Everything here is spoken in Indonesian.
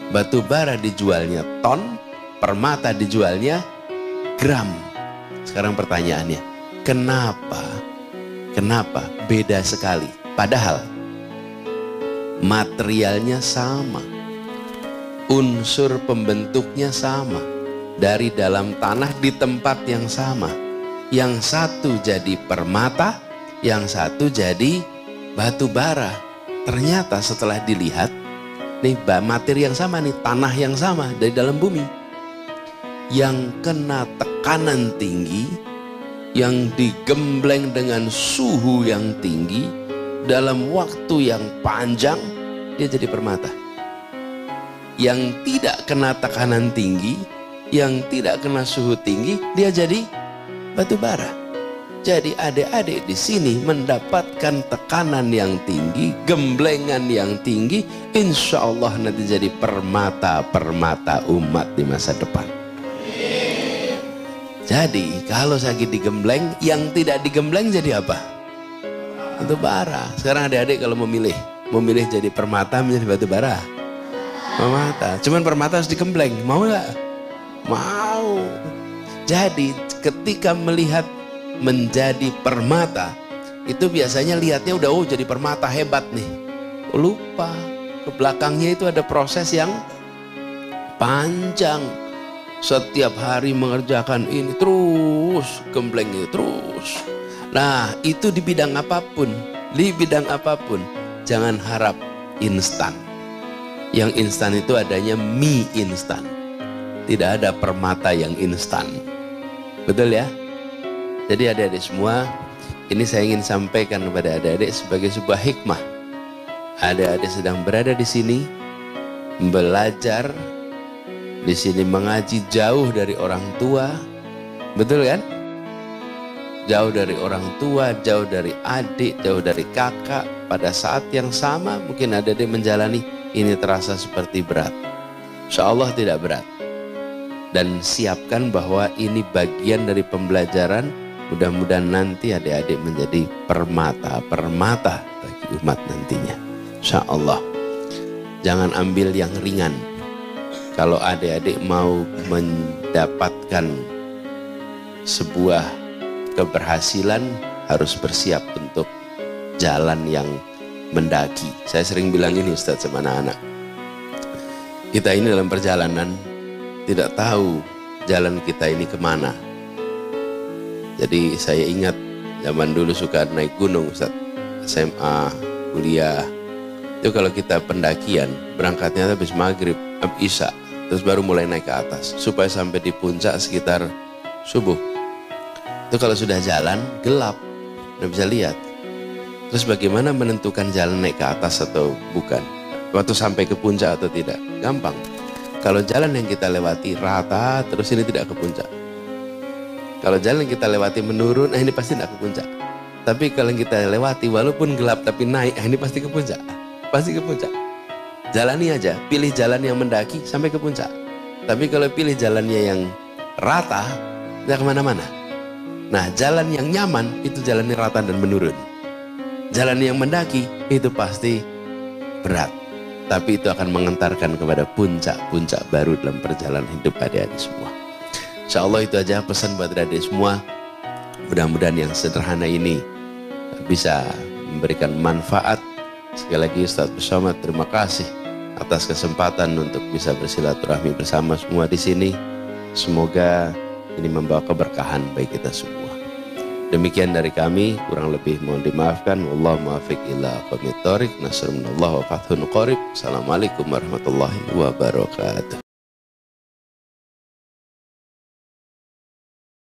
Batu bara dijualnya ton, permata dijualnya gram. Sekarang pertanyaannya, kenapa beda sekali? Padahal materialnya sama, unsur pembentuknya sama, dari dalam tanah di tempat yang sama. Yang satu jadi permata, yang satu jadi batu bara. Ternyata setelah dilihat, nih materi yang sama nih, tanah yang sama dari dalam bumi. Yang kena tekanan tinggi, yang digembleng dengan suhu yang tinggi, dalam waktu yang panjang, dia jadi permata. Yang tidak kena tekanan tinggi, yang tidak kena suhu tinggi, dia jadi batu bara. Jadi adik-adik di sini mendapatkan tekanan yang tinggi, gemblengan yang tinggi, insya Allah nanti jadi permata-permata umat di masa depan. Jadi kalau sakit digembleng, yang tidak digembleng jadi apa? Batu bara. Sekarang adik-adik kalau memilih jadi permata, menjadi batu bara. Permata. Cuman permata harus digembleng. Mau nggak? Mau. Jadi ketika melihat menjadi permata, itu biasanya lihatnya udah jadi permata hebat nih. Lupa ke belakangnya itu ada proses yang panjang. Setiap hari mengerjakan ini terus, gembleng itu terus. Nah, itu di bidang apapun, jangan harap instan. Yang instan itu adanya mie instan. Tidak ada permata yang instan. Betul ya? Jadi adik-adik semua, ini saya ingin sampaikan kepada adik-adik sebagai sebuah hikmah. Adik-adik sedang berada di sini, belajar, di sini mengaji jauh dari orang tua. Betul kan? Jauh dari orang tua, jauh dari adik, jauh dari kakak. Pada saat yang sama mungkin adik-adik menjalani, ini terasa seperti berat. Insya Allah tidak berat. Dan siapkan bahwa ini bagian dari pembelajaran. Mudah-mudahan nanti adik-adik menjadi permata-permata bagi umat nantinya. Insya Allah. Jangan ambil yang ringan. Kalau adik-adik mau mendapatkan sebuah keberhasilan, harus bersiap untuk jalan yang mendaki. Saya sering bilang ini Ustadz sama anak-anak. Kita ini dalam perjalanan tidak tahu jalan kita ini kemana. Jadi saya ingat zaman dulu suka naik gunung Ustadz. SMA, kuliah. Itu kalau kita pendakian, berangkatnya habis maghrib, habis isya. Terus baru mulai naik ke atas. Supaya sampai di puncak sekitar subuh. Itu kalau sudah jalan, gelap. Nggak bisa lihat. Terus bagaimana menentukan jalan naik ke atas atau bukan? Waktu sampai ke puncak atau tidak? Gampang. Kalau jalan yang kita lewati rata, terus ini tidak ke puncak. Kalau jalan yang kita lewati menurun, ini pasti tidak ke puncak. Tapi kalau yang kita lewati walaupun gelap tapi naik, ini pasti ke puncak. Pasti ke puncak. Jalani aja, pilih jalan yang mendaki sampai ke puncak. Tapi kalau pilih jalannya yang rata, tidak kemana-mana. Nah, jalan yang nyaman itu jalannya rata dan menurun. Jalan yang mendaki itu pasti berat. Tapi itu akan mengantarkan kepada puncak-puncak baru dalam perjalanan hidup adik-adik semua. Insya Allah itu aja pesan buat adik-adik semua. Mudah-mudahan yang sederhana ini bisa memberikan manfaat. Sekali lagi Ustaz Somad, terima kasih atas kesempatan untuk bisa bersilaturahmi bersama semua di sini. Semoga ini membawa keberkahan bagi kita semua. Demikian dari kami, kurang lebih mohon dimaafkan. Wallahu muwaffiq ila aqwamit thoriq. Nasrun minallah wa fathun qarib. Assalamualaikum warahmatullahi wabarakatuh.